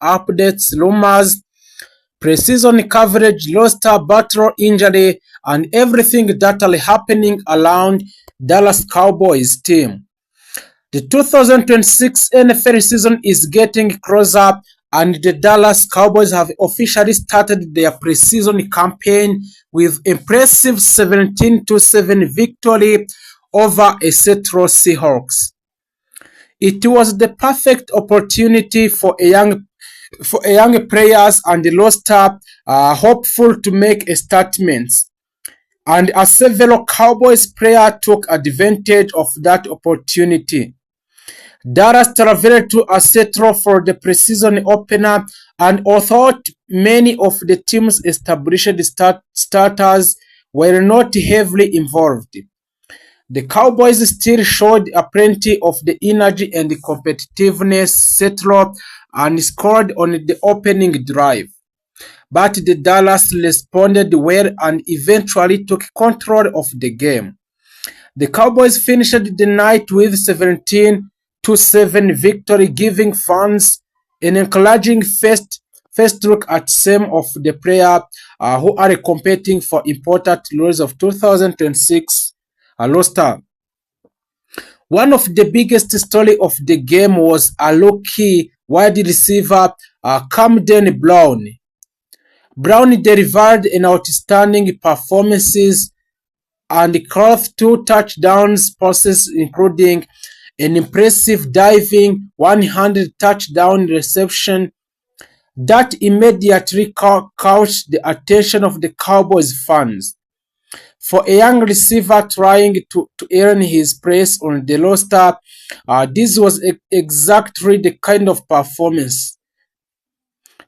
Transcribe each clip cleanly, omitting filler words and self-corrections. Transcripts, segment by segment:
updates, rumors, preseason coverage, roster, battle, injury, and everything that are happening around Dallas Cowboys team. The 2026 NFL season is getting closer, and the Dallas Cowboys have officially started their preseason campaign with impressive 17-7 victory over a Seattle Seahawks. It was the perfect opportunity for a young players and the roster hopeful to make a statement. And as several Cowboys players took advantage of that opportunity. Dallas traveled to Seattle for the preseason opener, and although many of the team's established starters were not heavily involved, the Cowboys still showed plenty of the energy and the competitiveness Seattle and scored on the opening drive. But the Dallas responded well and eventually took control of the game. The Cowboys finished the night with 17-7 victory, giving fans an encouraging first look at some of the players who are competing for important roles of 2026 roster. One of the biggest story of the game was a low-key wide receiver Camden Brown. Brown delivered an outstanding performance and caught 2 touchdowns passes, including an impressive diving 100 touchdown reception that immediately caught the attention of the Cowboys fans. For a young receiver trying to earn his place on the roster, this was exactly the kind of performance.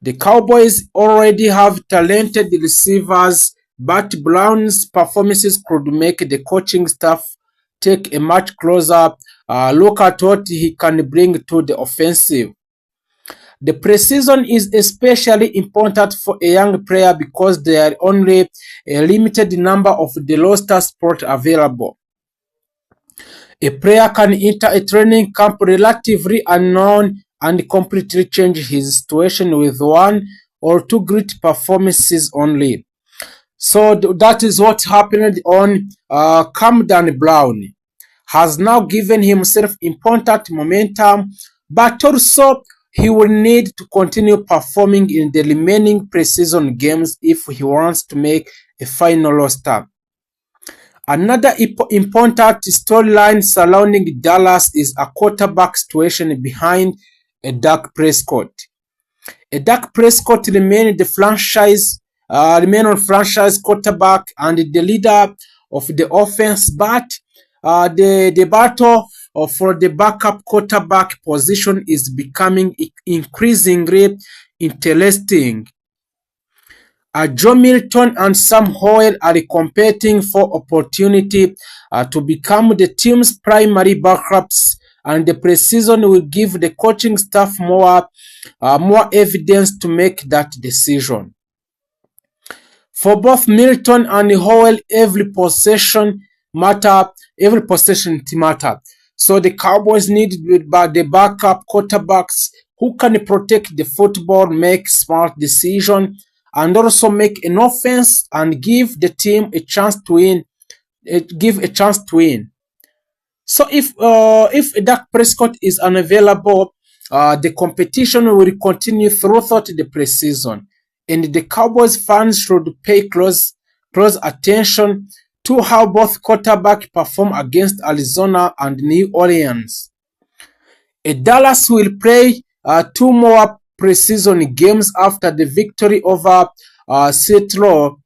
The Cowboys already have talented receivers, but Brown's performances could make the coaching staff take a much closer look at what he can bring to the offensive. The preseason is especially important for a young player because there are only a limited number of the roster spots available. A player can enter a training camp relatively unknown and completely change his situation with 1 or 2 great performances only. So that is what happened on Camden Brown. Has now given himself important momentum, but also he will need to continue performing in the remaining preseason games if he wants to make a final roster. Another important storyline surrounding Dallas is a quarterback situation behind a Dak Prescott. Dak Prescott remained on franchise quarterback and the leader of the offense, but the battle for the backup quarterback position is becoming increasingly interesting. Joe Milton and Sam Howell are competing for opportunity to become the team's primary backups, and the preseason will give the coaching staff more evidence to make that decision. For both Milton and Howell, every possession matters. So the Cowboys need the backup quarterbacks who can protect the football, make smart decisions, and also make an offense and give the team a chance to win. So if Dak Prescott is unavailable, the competition will continue throughout the preseason, and the Cowboys fans should pay close attention to how both quarterbacks perform against Arizona and New Orleans. Dallas will play 2 more preseason games after the victory over Seattle.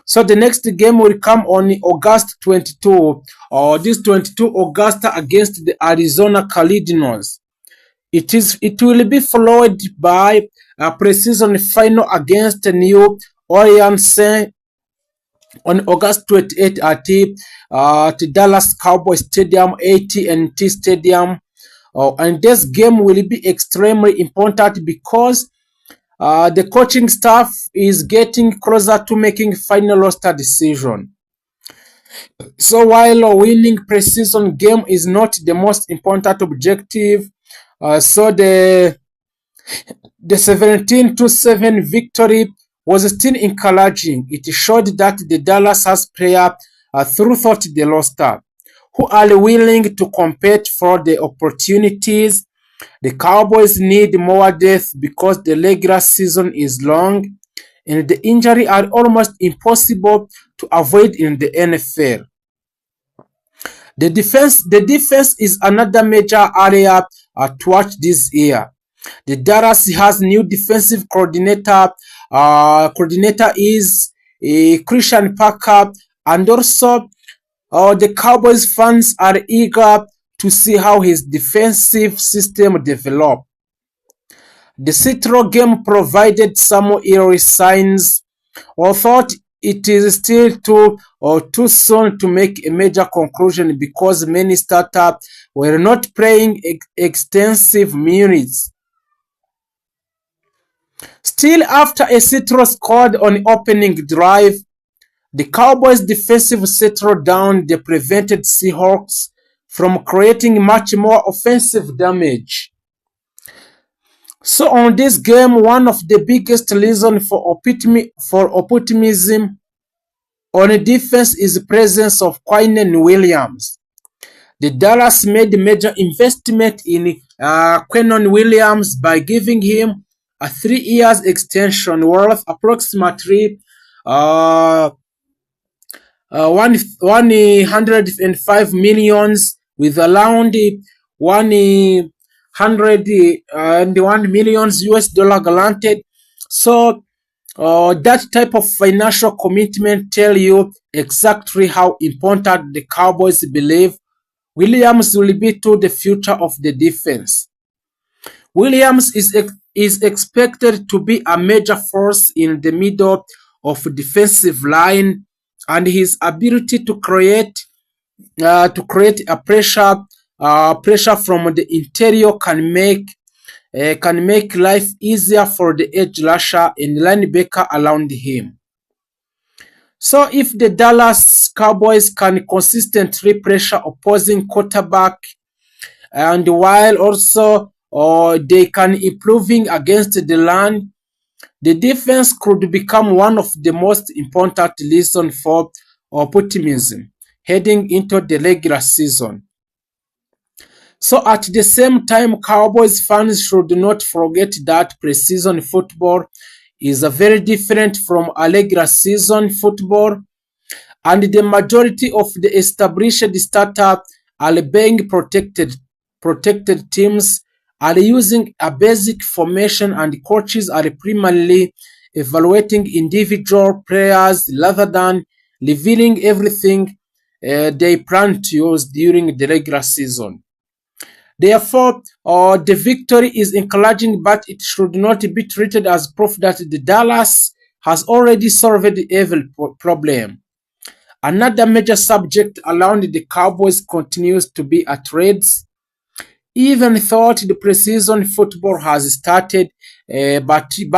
So the next game will come on August 22, this 22 August against the Arizona Cardinals. It will be followed by a preseason final against New Orleans on August 28 at the Dallas Cowboys Stadium, AT&T Stadium. And this game will be extremely important because the coaching staff is getting closer to making final roster decision. So while a winning preseason game is not the most important objective, so the The 17-7 victory was still encouraging. It showed that the Dallas has players throughout the roster who are willing to compete for the opportunities. The Cowboys need more depth because the regular season is long and the injuries are almost impossible to avoid in the NFL. The defense is another major area to watch this year. The Dallas has new defensive coordinator. Coordinator is Christian Parker, and also the Cowboys fans are eager to see how his defensive system develops. The Citro game provided some eerie signs, although it is still too soon to make a major conclusion because many startups were not playing extensive minutes. Still, after a Citro scored on opening drive, the Cowboys' defensive settled down. They prevented Seahawks from creating much more offensive damage. So on this game, one of the biggest reasons for optimism on defense is the presence of Quinnen Williams. The Dallas made a major investment in Quinnen Williams by giving him a 3 years extension worth approximately uh, 105 millions with around 101 millions US dollar granted. So that type of financial commitment tell you exactly how important the Cowboys believe Williams will be to the future of the defense. Williams is expected to be a major force in the middle of defensive line, and his ability to create a pressure from the interior can make life easier for the edge rusher and linebacker around him. So if the Dallas Cowboys can consistently pressure opposing quarterback and while also they can improving against the run, the defense could become one of the most important reasons for optimism heading into the regular season. So at the same time, Cowboys fans should not forget that preseason football is a very different from a regular season football, and the majority of the established startups are being protected. Protected teams are using a basic formation, and coaches are primarily evaluating individual players rather than revealing everything they plan to use during the regular season. Therefore, the victory is encouraging, but it should not be treated as proof that the Dallas has already solved the evil problem. Another major subject around the Cowboys continues to be trades. Even though the preseason football has started, Agil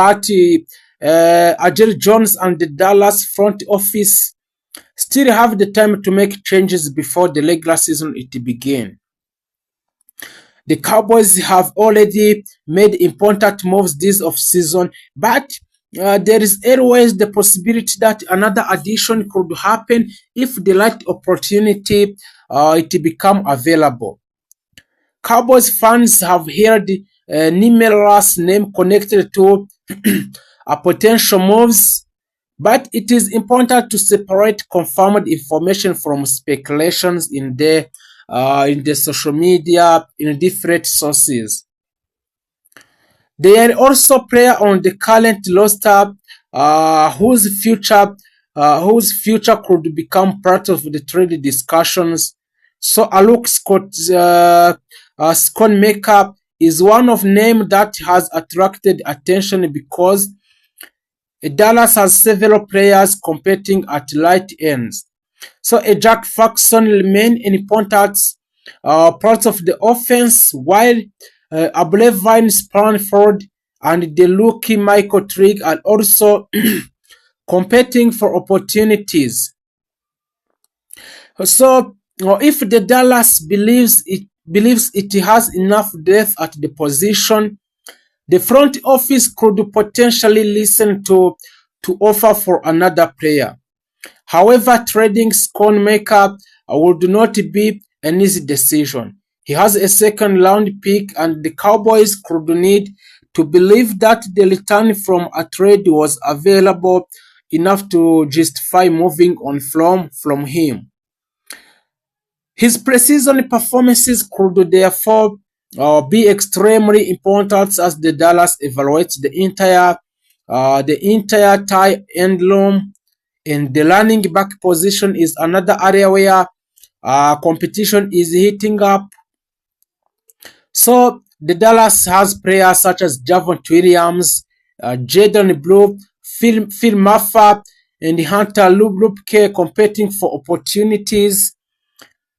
Jones and the Dallas front office still have the time to make changes before the regular season it begins. The Cowboys have already made important moves this offseason, but there is always the possibility that another addition could happen if the right opportunity it become available. Cowboys fans have heard numerous names connected to potential moves, but it is important to separate confirmed information from speculations in the social media in different sources. There are also players on the current roster whose future could become part of the trade discussions. So Aluk Sconemaker is one of name that has attracted attention because Dallas has several players competing at right ends. So a Jack Faxon remain an important part of the offense, while Ablevine Spanford and the rookie Michael Trigg are also competing for opportunities. So if the Dallas believes it has enough depth at the position, The front office could potentially listen to offer for another player. However, trading Sconemaker would not be an easy decision. He has a second round pick, and the Cowboys could need to believe that the return from a trade was available enough to justify moving on from him. His preseason performances could therefore be extremely important as the Dallas evaluates the entire tie end room. In the running back position is another area where competition is heating up. So the Dallas has players such as Javon Williams, Jaden Blue, Phil Maffa, and Hunter Lubke competing for opportunities.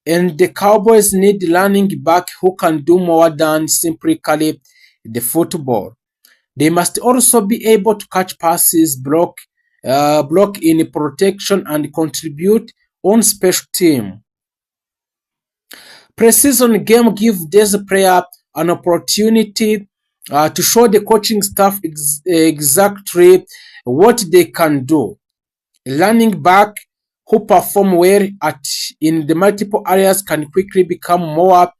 And the Cowboys need running back who can do more than simply carry the football. They must also be able to catch passes, block in protection, and contribute on special team. Preseason game give this player an opportunity to show the coaching staff exactly what they can do. A running back who perform well in the multiple areas can quickly become more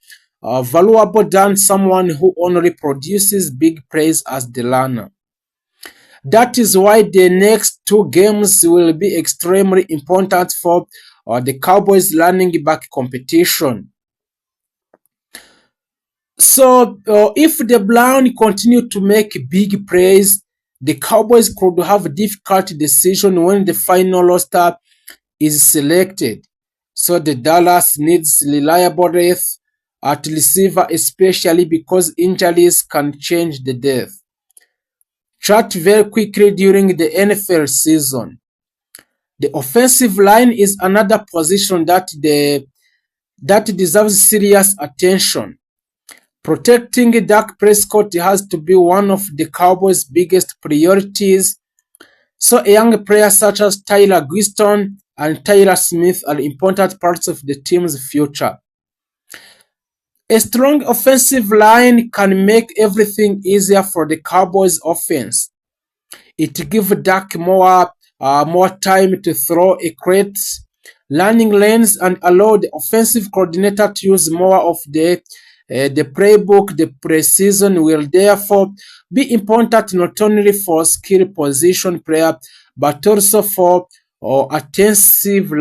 valuable than someone who only produces big plays as the runner. That is why the next two games will be extremely important for the Cowboys running back competition. So, if the Browns continue to make big plays, the Cowboys could have a difficult decision when the final roster is selected. So, the Dallas needs reliable depth at receiver, especially because injuries can change the depth chart very quickly during the NFL season. The offensive line is another position that deserves serious attention. Protecting Dak Prescott has to be one of the Cowboys' biggest priorities. So a young players such as Tyler Guiston and Tyler Smith are important parts of the team's future. A strong offensive line can make everything easier for the Cowboys offense. It gives Dak more time to throw accurate landing lanes and allow the offensive coordinator to use more of the playbook. The preseason will therefore be important not only for skill position player but also for offensive